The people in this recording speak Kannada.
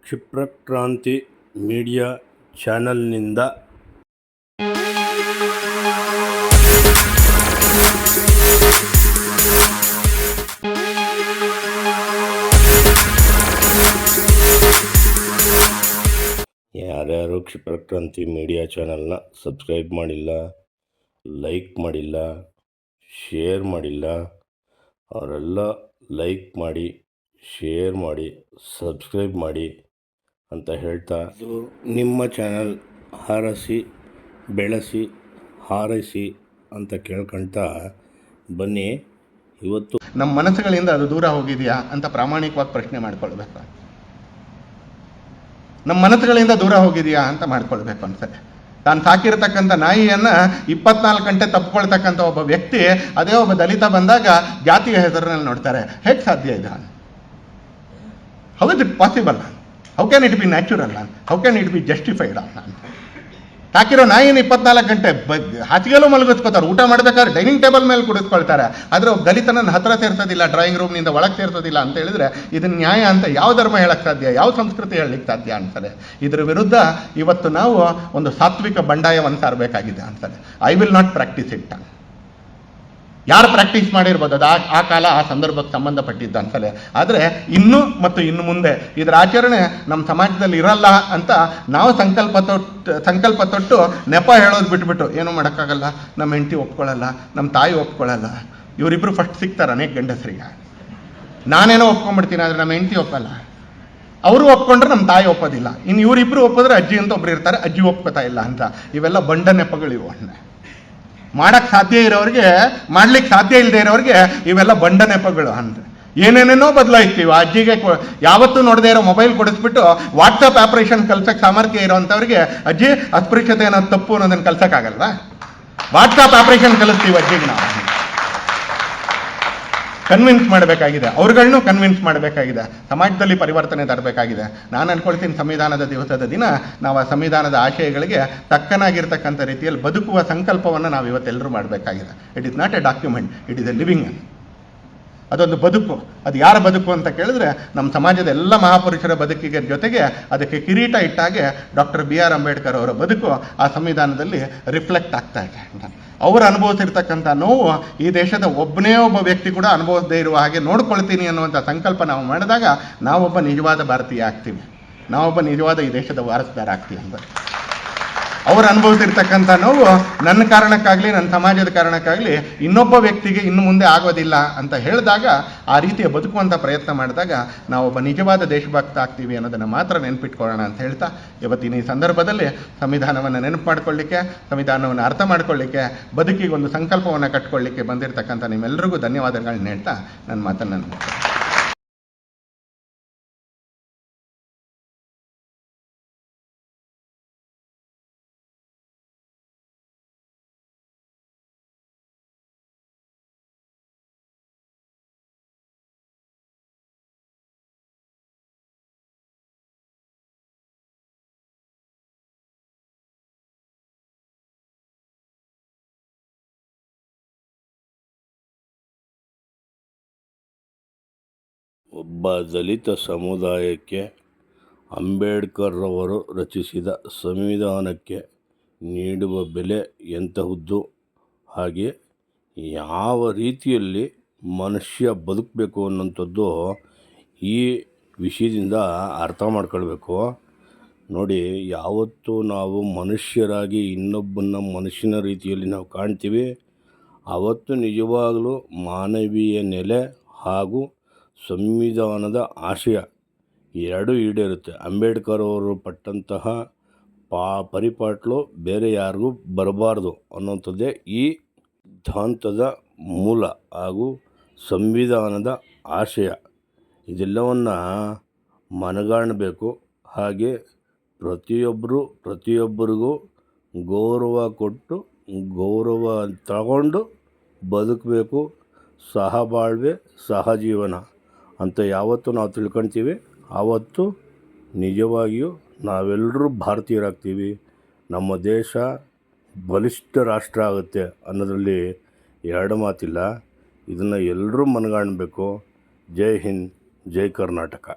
ಕ್ಷಿಪ್ರಕ್ರಾಂತಿ ಮೀಡಿಯಾ ಚಾನಲ್ನಿಂದ ಯಾರ್ಯಾರು ಕ್ಷಿಪ್ರಕ್ರಾಂತಿ ಮೀಡಿಯಾ ಚಾನಲ್ನ ಸಬ್ಸ್ಕ್ರೈಬ್ ಮಾಡಿಲ್ಲ, ಲೈಕ್ ಮಾಡಿಲ್ಲ, ಶೇರ್ ಮಾಡಿಲ್ಲ, ಅವರೆಲ್ಲ ಲೈಕ್ ಮಾಡಿ, ಶೇರ್ ಮಾಡಿ, ಸಬ್ಸ್ಕ್ರೈಬ್ ಮಾಡಿ ಅಂತ ಹೇಳ್ತಾ, ಇದು ನಿಮ್ಮ ಚಾನಲ್, ಹಾರಸಿ ಬೆಳೆಸಿ ಹಾರೈಸಿ ಅಂತ ಕೇಳ್ಕೊಳ್ತಾ ಬನ್ನಿ. ಇವತ್ತು ನಮ್ಮ ಮನಸ್ಸುಗಳಿಂದ ಅದು ದೂರ ಹೋಗಿದೆಯಾ ಅಂತ ಪ್ರಾಮಾಣಿಕವಾಗಿ ಪ್ರಶ್ನೆ ಮಾಡ್ಕೊಳ್ಬೇಕು. ನಮ್ಮ ಮನಸ್ಸುಗಳಿಂದ ದೂರ ಹೋಗಿದೆಯಾ ಅಂತ ಮಾಡ್ಕೊಳ್ಬೇಕು ಅನ್ಸತ್ತೆ. ತಾನು ಸಾಕಿರತಕ್ಕಂಥ ನಾಯಿಯನ್ನು 24 ಗಂಟೆ ತಪ್ಪಿಕೊಳ್ತಕ್ಕಂಥ ಒಬ್ಬ ವ್ಯಕ್ತಿ ಅದೇ ಒಬ್ಬ ದಲಿತ ಬಂದಾಗ ಜಾತಿಯ ಹೆಸರಿನಲ್ಲಿ ನೋಡ್ತಾರೆ. ಹೇಗೆ ಸಾಧ್ಯ ಇದೆ? How is it possible? How can it be natural? How can it be justified? ಸಾಕಿರೋ ನಾಯಿನ 24 ಗಂಟೆ ಹಾಸಿಗೆಲ್ಲೂ ಮಲಗಿಸ್ಕೋತಾರೆ, ಊಟ ಮಾಡ್ಬೇಕಾದ್ರೆ ಡೈನಿಂಗ್ ಟೇಬಲ್ ಮೇಲೆ ಕುಡಿಸ್ಕೊಳ್ತಾರೆ. ಆದರೆ ಒಬ್ಬ ದಲಿತನನ್ನು ಹತ್ರ ಸೇರ್ಸೋದಿಲ್ಲ, ಡ್ರಾಯಿಂಗ್ ರೂಮ್ನಿಂದ ಒಳಗೆ ಸೇರ್ಸೋದಿಲ್ಲ ಅಂತ ಹೇಳಿದ್ರೆ ಇದನ್ನು ನ್ಯಾಯ ಅಂತ ಯಾವ ಧರ್ಮ ಹೇಳಕ್ಕೆ ಸಾಧ್ಯ? ಯಾವ ಸಂಸ್ಕೃತಿ ಹೇಳಲಿಕ್ಕೆ ಸಾಧ್ಯ ಅನ್ಸದೆ? ಇದರ ವಿರುದ್ಧ ಇವತ್ತು ನಾವು ಒಂದು ಸಾತ್ವಿಕ ಬಂಡಾಯವನ್ನು ಸಾರಬೇಕಾಗಿದೆ ಅನ್ಸದೆ. I will not practise it. ಯಾರು ಪ್ರಾಕ್ಟೀಸ್ ಮಾಡಿರ್ಬೋದು, ಅದು ಆ ಕಾಲ ಆ ಸಂದರ್ಭಕ್ಕೆ ಸಂಬಂಧಪಟ್ಟಿದ್ದ ಅನ್ಸಲೆ. ಆದರೆ ಇನ್ನು ಮುಂದೆ ಇದರ ಆಚರಣೆ ನಮ್ಮ ಸಮಾಜದಲ್ಲಿ ಇರಲ್ಲ ಅಂತ ನಾವು ಸಂಕಲ್ಪ ತೊಟ್ಟು ನೆಪ ಹೇಳೋದು ಬಿಟ್ಬಿಟ್ಟು ಏನೂ ಮಾಡೋಕ್ಕಾಗಲ್ಲ, ನಮ್ಮ ಹೆಂಡತಿ ಒಪ್ಕೊಳ್ಳಲ್ಲ, ನಮ್ಮ ತಾಯಿ ಒಪ್ಕೊಳ್ಳಲ್ಲ, ಇವರಿಬ್ಬರು ಫಸ್ಟ್ ಸಿಗ್ತಾರೆ ಅನೇಕ ಗಂಡಸರಿಗೆ. ನಾನೇನೋ ಒಪ್ಕೊಂಡ್ಬಿಡ್ತೀನಿ, ಆದರೆ ನಮ್ಮ ಹೆಂಡತಿ ಒಪ್ಪಲ್ಲ. ಅವರು ಒಪ್ಕೊಂಡ್ರೆ ನಮ್ಮ ತಾಯಿ ಒಪ್ಪೋದಿಲ್ಲ. ಇನ್ನು ಇವರಿಬ್ಬರು ಒಪ್ಪಿದ್ರೆ ಅಜ್ಜಿ ಅಂತ ಒಬ್ರು ಇರ್ತಾರೆ, ಅಜ್ಜಿ ಒಪ್ಕೋತಾ ಇಲ್ಲ ಅಂತ. ಇವೆಲ್ಲ ಬಂಡ ನೆಪಗಳಿವು. ಮಾಡಕ್ಕೆ ಸಾಧ್ಯ ಇರೋರಿಗೆ, ಮಾಡ್ಲಿಕ್ಕೆ ಸಾಧ್ಯ ಇಲ್ಲದೆ ಇರೋರಿಗೆ ಇವೆಲ್ಲ ಬಂಡ ನೆಪಗಳು ಅಂತ. ಏನೇನೇನೋ ಬದಲಾಯಿಸ್ತೀವಿ. ಅಜ್ಜಿಗೆ ಯಾವತ್ತೂ ನೋಡದೇ ಇರೋ ಮೊಬೈಲ್ ಕೊಡಿಸ್ಬಿಟ್ಟು ವಾಟ್ಸಪ್ ಆಪರೇಷನ್ ಕಲ್ಸಕ್ಕೆ ಸಾಮರ್ಥ್ಯ ಇರೋವಂಥವ್ರಿಗೆ ಅಜ್ಜಿ ಅಸ್ಪೃಶ್ಯತೆ ಅನ್ನೋದು ತಪ್ಪು ಅನ್ನೋದನ್ನು ಕಲ್ಸಕ್ಕಾಗಲ್ವಾ? ವಾಟ್ಸಪ್ ಆಪರೇಷನ್ ಕಲಿಸ್ತೀವಿ ಅಜ್ಜಿಗೆ. ನಾವು ಕನ್ವಿನ್ಸ್ ಮಾಡಬೇಕಾಗಿದೆ, ಅವ್ರುಗಳನ್ನೂ ಕನ್ವಿನ್ಸ್ ಮಾಡಬೇಕಾಗಿದೆ, ಸಮಾಜದಲ್ಲಿ ಪರಿವರ್ತನೆ ತರಬೇಕಾಗಿದೆ. ನಾನು ಅನ್ಕೊಳ್ತೀನಿ ಸಂವಿಧಾನದ ದಿವಸದ ದಿನ ನಾವು ಆ ಸಂವಿಧಾನದ ಆಶಯಗಳಿಗೆ ತಕ್ಕನಾಗಿರ್ತಕ್ಕಂಥ ರೀತಿಯಲ್ಲಿ ಬದುಕುವ ಸಂಕಲ್ಪವನ್ನು ನಾವು ಇವತ್ತೆಲ್ಲರೂ ಮಾಡಬೇಕಾಗಿದೆ. It is not A document, it is A living. ಅದೊಂದು ಬದುಕು. ಅದು ಯಾರ ಬದುಕು ಅಂತ ಕೇಳಿದ್ರೆ ನಮ್ಮ ಸಮಾಜದ ಎಲ್ಲ ಮಹಾಪುರುಷರ ಬದುಕಿಗೆ ಜೊತೆಗೆ ಅದಕ್ಕೆ ಕಿರೀಟ ಇಟ್ಟಾಗೆ ಡಾಕ್ಟರ್ BR ಅಂಬೇಡ್ಕರ್ ಅವರ ಬದುಕು ಆ ಸಂವಿಧಾನದಲ್ಲಿ ರಿಫ್ಲೆಕ್ಟ್ ಆಗ್ತಾ ಇದೆ. ಅವರು ಅನುಭವಿಸಿರ್ತಕ್ಕಂಥ ನೋವು ಈ ದೇಶದ ಒಬ್ಬನೇ ಒಬ್ಬ ವ್ಯಕ್ತಿ ಕೂಡ ಅನುಭವಿಸದೇ ಇರುವ ಹಾಗೆ ನೋಡ್ಕೊಳ್ತೀನಿ ಅನ್ನುವಂಥ ಸಂಕಲ್ಪ ನಾವು ಮಾಡಿದಾಗ ನಾವೊಬ್ಬ ನಿಜವಾದ ಭಾರತೀಯ ಆಗ್ತೀವಿ, ನಾವೊಬ್ಬ ನಿಜವಾದ ಈ ದೇಶದ ವಾರಸುದಾರ ಆಗ್ತೀವಿ ಅಂತ. ಅವರು ಅನುಭವಿಸಿರ್ತಕ್ಕಂಥ ನೋವು ನನ್ನ ಕಾರಣಕ್ಕಾಗಲಿ, ನನ್ನ ಸಮಾಜದ ಕಾರಣಕ್ಕಾಗಲಿ ಇನ್ನೊಬ್ಬ ವ್ಯಕ್ತಿಗೆ ಇನ್ನು ಮುಂದೆ ಆಗೋದಿಲ್ಲ ಅಂತ ಹೇಳಿದಾಗ, ಆ ರೀತಿಯ ಬದುಕುವಂಥ ಪ್ರಯತ್ನ ಮಾಡಿದಾಗ ನಾವೊಬ್ಬ ನಿಜವಾದ ದೇಶಭಕ್ತ ಆಗ್ತೀವಿ ಅನ್ನೋದನ್ನು ಮಾತ್ರ ನೆನಪಿಟ್ಕೊಳ್ಳೋಣ ಅಂತ ಹೇಳ್ತಾ, ಇವತ್ತಿನ ಈ ಸಂದರ್ಭದಲ್ಲಿ ಸಂವಿಧಾನವನ್ನು ನೆನಪು ಮಾಡ್ಕೊಳ್ಳಿಕ್ಕೆ, ಸಂವಿಧಾನವನ್ನು ಅರ್ಥ ಮಾಡ್ಕೊಳ್ಳಿಕ್ಕೆ, ಬದುಕಿಗೆ ಒಂದು ಸಂಕಲ್ಪವನ್ನು ಕಟ್ಕೊಳ್ಳಿಕ್ಕೆ ಬಂದಿರತಕ್ಕಂಥ ನಿಮ್ಮೆಲ್ಲರಿಗೂ ಧನ್ಯವಾದಗಳನ್ನ ಹೇಳ್ತಾ ನನ್ನ ಮಾತನ್ನು ಒಬ್ಬ ದಲಿತ ಸಮುದಾಯಕ್ಕೆ ಅಂಬೇಡ್ಕರ್ ಅವರು ರಚಿಸಿದ ಸಂವಿಧಾನಕ್ಕೆ ನೀಡುವ ಬೆಲೆ ಎಂತಹದ್ದು, ಹಾಗೆ ಯಾವ ರೀತಿಯಲ್ಲಿ ಮನುಷ್ಯ ಬದುಕಬೇಕು ಅನ್ನೋಂಥದ್ದು ಈ ವಿಷಯದಿಂದ ಅರ್ಥ ಮಾಡ್ಕೊಳ್ಬೇಕು. ನೋಡಿ, ಯಾವತ್ತು ನಾವು ಮನುಷ್ಯರಾಗಿ ಇನ್ನೊಬ್ಬನ ಮನುಷ್ಯನ ರೀತಿಯಲ್ಲಿ ನಾವು ಕಾಣ್ತೀವಿ, ಆವತ್ತು ನಿಜವಾಗಲೂ ಮಾನವೀಯ ನೆಲೆ ಹಾಗೂ ಸಂವಿಧಾನದ ಆಶಯ ಎರಡೂ ಈಡೇರುತ್ತೆ. ಅಂಬೇಡ್ಕರ್ ಅವರು ಪಟ್ಟಂತಹ ಪರಿಪಾಟ್ಲು ಬೇರೆ ಯಾರಿಗೂ ಬರಬಾರ್ದು ಅನ್ನೋಂಥದ್ದೇ ಈ ಸಿದ್ಧಾಂತದ ಮೂಲ ಹಾಗೂ ಸಂವಿಧಾನದ ಆಶಯ. ಇದೆಲ್ಲವನ್ನು ಮನಗಾಣಬೇಕು. ಹಾಗೆ ಪ್ರತಿಯೊಬ್ಬರಿಗೂ ಗೌರವ ಕೊಟ್ಟು, ಗೌರವ ತಗೊಂಡು ಬದುಕಬೇಕು. ಸಹಬಾಳ್ವೆ, ಸಹಜೀವನ ಅಂತ ಯಾವತ್ತು ನಾವು ತಿಳ್ಕೊಳ್ತೀವಿ, ಆವತ್ತು ನಿಜವಾಗಿಯೂ ನಾವೆಲ್ಲರೂ ಭಾರತೀಯರಾಗ್ತೀವಿ. ನಮ್ಮ ದೇಶ ಬಲಿಷ್ಠ ರಾಷ್ಟ್ರ ಆಗುತ್ತೆ ಅನ್ನೋದರಲ್ಲಿ ಎರಡು ಮಾತಿಲ್ಲ. ಇದನ್ನು ಎಲ್ಲರೂ ಮನಗಾಣಬೇಕು. ಜೈ ಹಿಂದ್, ಜೈ ಕರ್ನಾಟಕ.